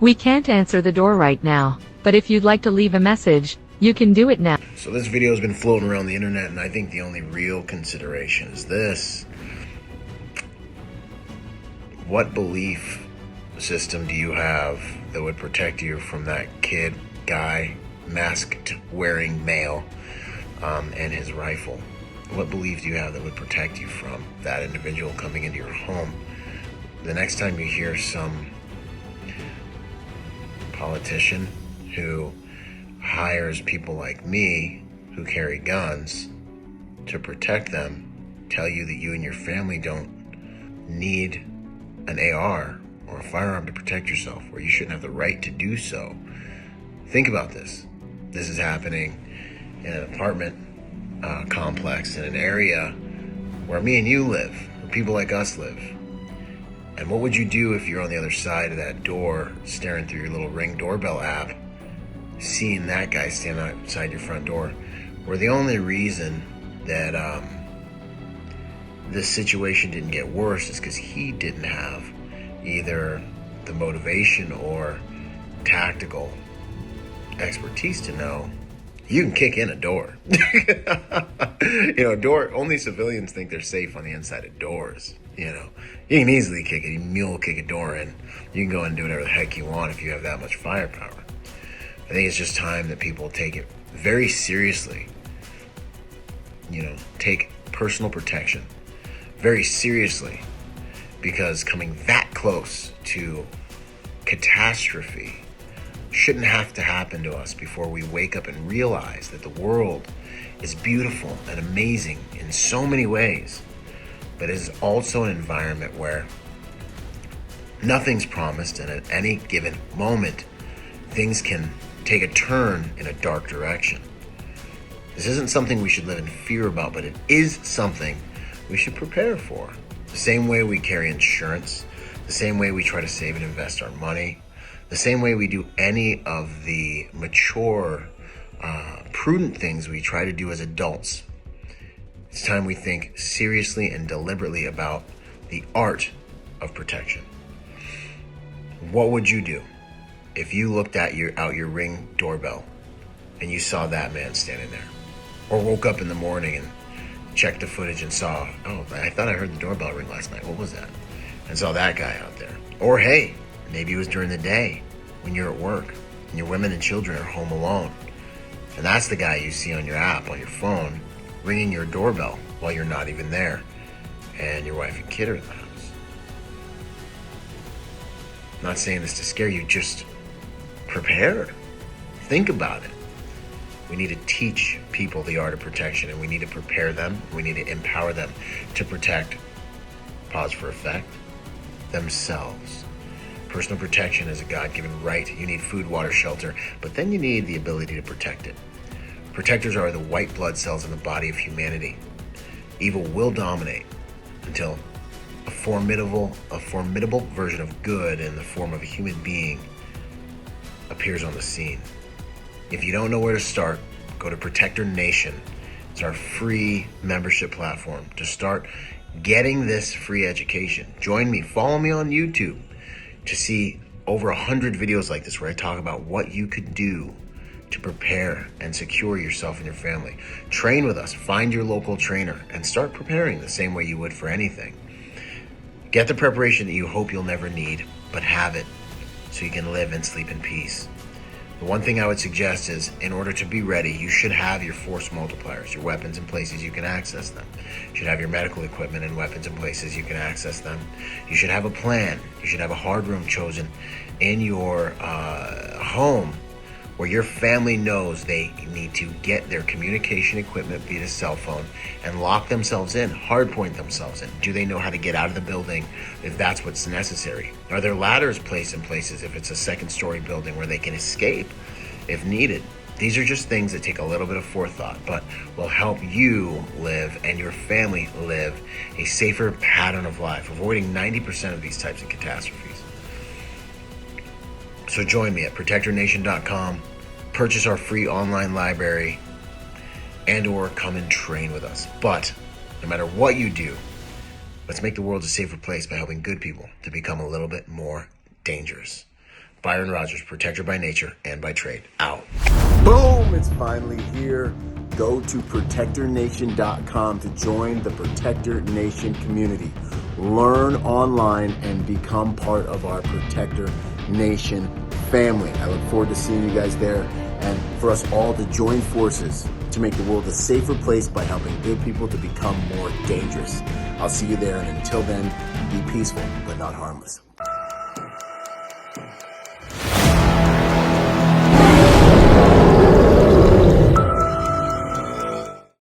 We can't answer the door right now, but if you'd like to leave a message, you can do it now. So this video has been floating around the internet, and I think the only real consideration is this. What belief system do you have that would protect you from that kid, guy, masked-wearing male, and his rifle? What belief do you have that would protect you from that individual coming into your home? The next time you hear some politician who hires people like me who carry guns to protect them tell you that you and your family don't need an AR or a firearm to protect yourself, or you shouldn't have the right to do so. Think about this. This is happening in an apartment complex in an area where me and you live, where people like us live. And what would you do if you're on the other side of that door, staring through your little Ring doorbell app, seeing that guy stand outside your front door? Where the only reason that this situation didn't get worse is because he didn't have either the motivation or tactical expertise to know you can kick in a door. Door, only civilians think they're safe on the inside of doors. You can easily kick it, mule kick a door in. You can go and do whatever the heck you want if you have that much firepower. I think it's just time that people take it very seriously. Take personal protection very seriously, because coming that close to catastrophe shouldn't have to happen to us before we wake up and realize that the world is beautiful and amazing in so many ways, but it is also an environment where nothing's promised, and at any given moment, things can take a turn in a dark direction. This isn't something we should live in fear about, but it is something we should prepare for. The same way we carry insurance, the same way we try to save and invest our money, the same way we do any of the mature, prudent things we try to do as adults. It's time we think seriously and deliberately about the art of protection. What would you do if you looked at out your Ring doorbell and you saw that man standing there? Or woke up in the morning and checked the footage and saw, oh, I thought I heard the doorbell ring last night. What was that? And saw that guy out there. Or hey, maybe it was during the day when you're at work and your women and children are home alone. And that's the guy you see on your app, on your phone, ringing your doorbell while you're not even there. And your wife and kid are in the house. I'm not saying this to scare you, just prepare. Think about it. We need to teach people the art of protection, and we need to prepare them. We need to empower them to protect, pause for effect, themselves. Personal protection is a God-given right. You need food, water, shelter, but then you need the ability to protect it. Protectors are the white blood cells in the body of humanity. Evil will dominate until a formidable version of good in the form of a human being appears on the scene. If you don't know where to start, go to Protector Nation. It's our free membership platform to start getting this free education. Join me, follow me on YouTube to see over 100 videos like this where I talk about what you could do to prepare and secure yourself and your family. Train with us, find your local trainer, and start preparing the same way you would for anything. Get the preparation that you hope you'll never need, but have it so you can live and sleep in peace. The one thing I would suggest is, in order to be ready, you should have your force multipliers, your weapons in places you can access them. You should have your medical equipment and weapons in places you can access them. You should have a plan. You should have a hard room chosen in your home where your family knows they need to get their communication equipment via cell phone and lock themselves in, hardpoint themselves in. Do they know how to get out of the building if that's what's necessary? Are there ladders placed in places if it's a second-story building where they can escape if needed? These are just things that take a little bit of forethought, but will help you live and your family live a safer pattern of life, avoiding 90% of these types of catastrophes. So join me at protectornation.com, purchase our free online library, and or come and train with us. But no matter what you do, let's make the world a safer place by helping good people to become a little bit more dangerous. Byron Rodgers, protector by nature and by trade. Out. Boom! It's finally here. Go to protectornation.com to join the Protector Nation community. Learn online and become part of our Protector Nation family. I look forward to seeing you guys there and for us all to join forces to make the world a safer place by helping good people to become more dangerous. I'll see you there, and until then, be peaceful but not harmless.